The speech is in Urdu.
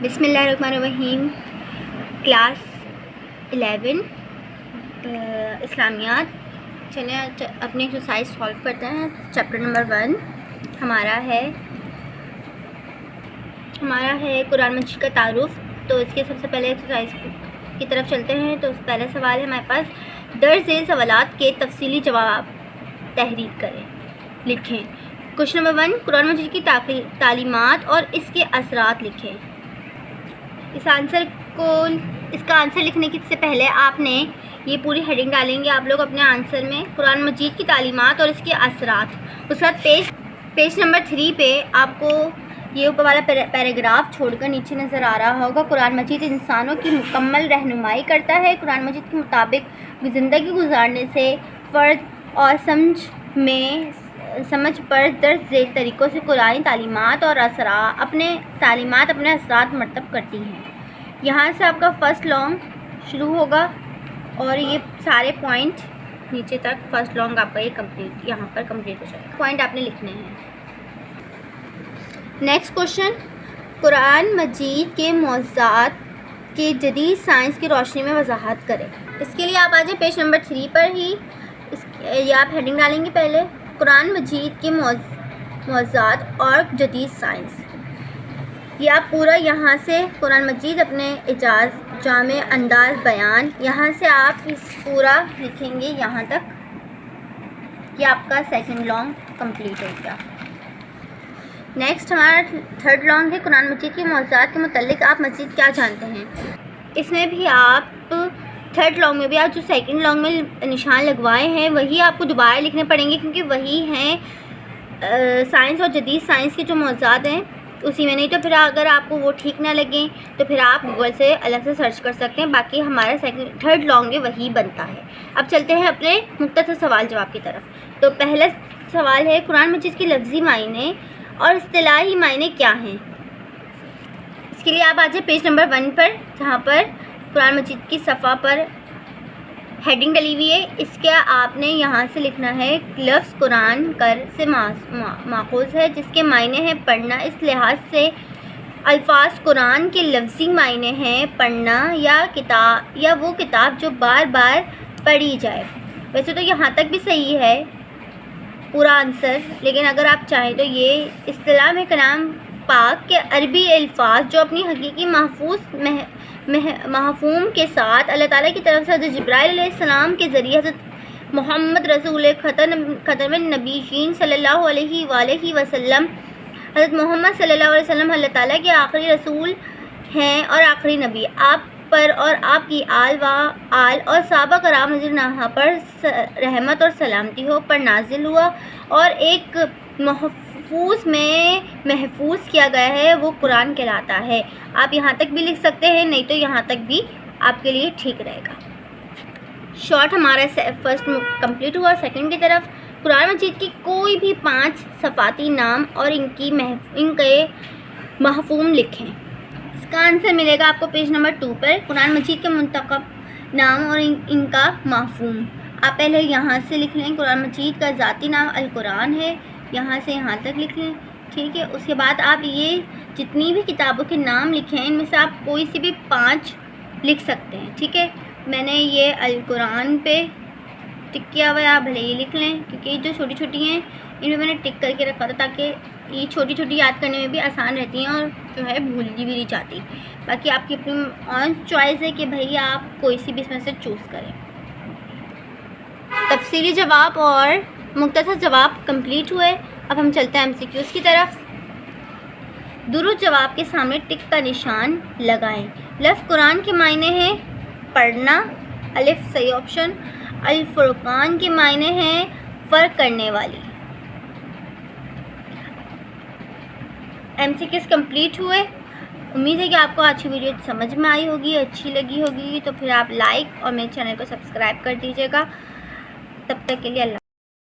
بسم اللہ الرحمن الرحیم. کلاس 11 اسلامیات. چلیں اپنی ایکسرسائز سالو کرتے ہیں. چیپٹر نمبر 1 ہمارا ہے قرآن مجید کا تعارف. تو اس کے سب سے پہلے ایکسرسائز کی طرف چلتے ہیں. تو پہلا سوال ہے ہمارے پاس، درج ذیل سوالات کے تفصیلی جواب تحریر کریں، لکھیں. کوشچن نمبر 1، قرآن مجید کی تعلیمات اور اس کے اثرات لکھیں. اس کا آنسر لکھنے سے پہلے آپ نے یہ پوری ہیڈنگ ڈالیں گے آپ لوگ اپنے آنسر میں، قرآن مجید کی تعلیمات اور اس کے اثرات. اس کے بعد پیج نمبر 3 پہ آپ کو یہ اوپر والا پیراگراف چھوڑ کر نیچے نظر آ رہا ہوگا. قرآن مجید انسانوں کی مکمل رہنمائی کرتا ہے. قرآن مجید کے مطابق زندگی گزارنے سے فرد اور سمجھ پر درج ذیل طریقوں سے قرآن تعلیمات اپنے اثرات مرتب کرتی ہیں. یہاں سے آپ کا فرسٹ لانگ شروع ہوگا اور یہ سارے پوائنٹ نیچے تک فرسٹ لانگ آپ کا یہ یہاں پر کمپلیٹ ہو جائے گا. پوائنٹ آپ نے لکھنے ہیں. نیکسٹ کوشچن، قرآن مجید کے موضوعات کے جدید سائنس کی روشنی میں وضاحت کریں. اس کے لیے آپ آ جائیں پیج نمبر 3 پر ہی. یہ آپ ہیڈنگ ڈالیں گے پہلے، قرآن مجید کے موضوعات اور جدید سائنس. یہ آپ پورا یہاں سے قرآن مجید اپنے اعجاز، جامع انداز بیان، یہاں سے آپ اس پورا لکھیں گے یہاں تک. یہ آپ کا سیکنڈ لانگ کمپلیٹ ہو گیا. نیکسٹ ہمارا تھرڈ لانگ ہے، قرآن مجید کے موضوعات کے متعلق آپ مزید کیا جانتے ہیں. اس میں بھی آپ تھرڈ لانگ میں بھی آپ جو سیکنڈ لانگ میں نشان لگوائے ہیں وہی آپ کو دوبارہ لکھنے پڑیں گے، کیونکہ وہی ہیں سائنس اور جدید سائنس کے جو موضوعات ہیں اسی میں. نہیں تو پھر اگر آپ کو وہ ٹھیک نہ لگیں تو پھر آپ گوگل سے الگ سے سرچ کر سکتے ہیں. باقی ہمارا تھرڈ لانگ وہی بنتا ہے. اب چلتے ہیں اپنے مختصر سوال جواب کی طرف. تو پہلا سوال ہے، قرآن مجید کے لفظی معنی اور اصطلاحی معنی کیا ہیں. اس کے لیے آپ آ جائیں پیج نمبر 1 پر، جہاں پر قرآن مجید کی صفحہ پر ہیڈنگ ڈلی ہوئی ہے. اس کا آپ نے یہاں سے لکھنا ہے، لفظ قرآن کر سے ماخوذ ہے جس کے معنی ہیں پڑھنا. اس لحاظ سے الفاظ قرآن کے لفظی معنی ہیں پڑھنا یا وہ کتاب جو بار بار پڑھی جائے. ویسے تو یہاں تک بھی صحیح ہے پورا آنسر، لیکن اگر آپ چاہیں تو یہ اصطلاح میں کلام پاک کے عربی الفاظ جو اپنی حقیقی مفہوم کے ساتھ اللہ تعالیٰ کی طرف سے حضرت جبرائیل علیہ السلام کے ذریعے حضرت محمد رسول ختم النبیین صلی اللہ علیہ وآلہ وسلم، حضرت محمد صلی اللہ علیہ وسلم اللہ تعالیٰ کے آخری رسول ہیں اور آخری نبی. آپ پر اور آپ کی آل اور صحابہ کرام حضرت پر رحمت اور سلامتی ہو پر نازل ہوا اور ایک محفوظ کیا گیا ہے، وہ قرآن کہلاتا ہے. آپ یہاں تک بھی لکھ سکتے ہیں، نہیں تو یہاں تک بھی آپ کے لیے ٹھیک رہے گا. شارٹ ہمارا فرسٹ کمپلیٹ ہوا. سیکنڈ کی طرف، قرآن مجید کی کوئی بھی 5 صفاتی نام اور ان کے مفہوم لکھیں. اس کا آنسر ملے گا آپ کو پیج نمبر 2 پر. قرآن مجید کے منتخب نام اور ان کا مفہوم آپ پہلے یہاں سے لکھ لیں. قرآن مجید کا ذاتی نام القرآن ہے، یہاں سے یہاں تک لکھ لیں. ٹھیک ہے. اس کے بعد آپ یہ جتنی بھی کتابوں کے نام لکھیں ان میں سے آپ کوئی سی بھی 5 لکھ سکتے ہیں. ٹھیک ہے. میں نے یہ القرآن پہ ٹک کیا ہوا ہے، آپ بھلے یہ لکھ لیں، کیونکہ جو چھوٹی چھوٹی ہیں ان میں نے ٹک کر کے رکھا تھا تاکہ یہ چھوٹی چھوٹی یاد کرنے میں بھی آسان رہتی ہیں اور جو ہے بھولی بھی نہیں جاتی. باقی آپ کی اپنی آن چوائس ہے کہ بھائی آپ کوئی سی بھی اس میں سے چوز کریں. تفصیلی جواب اور مختصر جواب کمپلیٹ ہوئے. اب ہم چلتے ہیں MCQs کی طرف. درست جواب کے سامنے ٹک کا نشان لگائیں. لفظ قرآن کے معنی ہیں پڑھنا، الف صحیح آپشن. الفرقان کے معنی ہیں فرق کرنے والی. MCQs کمپلیٹ ہوئے. امید ہے کہ آپ کو آج کی ویڈیو سمجھ میں آئی ہوگی، اچھی لگی ہوگی. تو پھر آپ لائک اور میرے چینل کو سبسکرائب کر دیجیے گا. تب تک کے لیے اللہ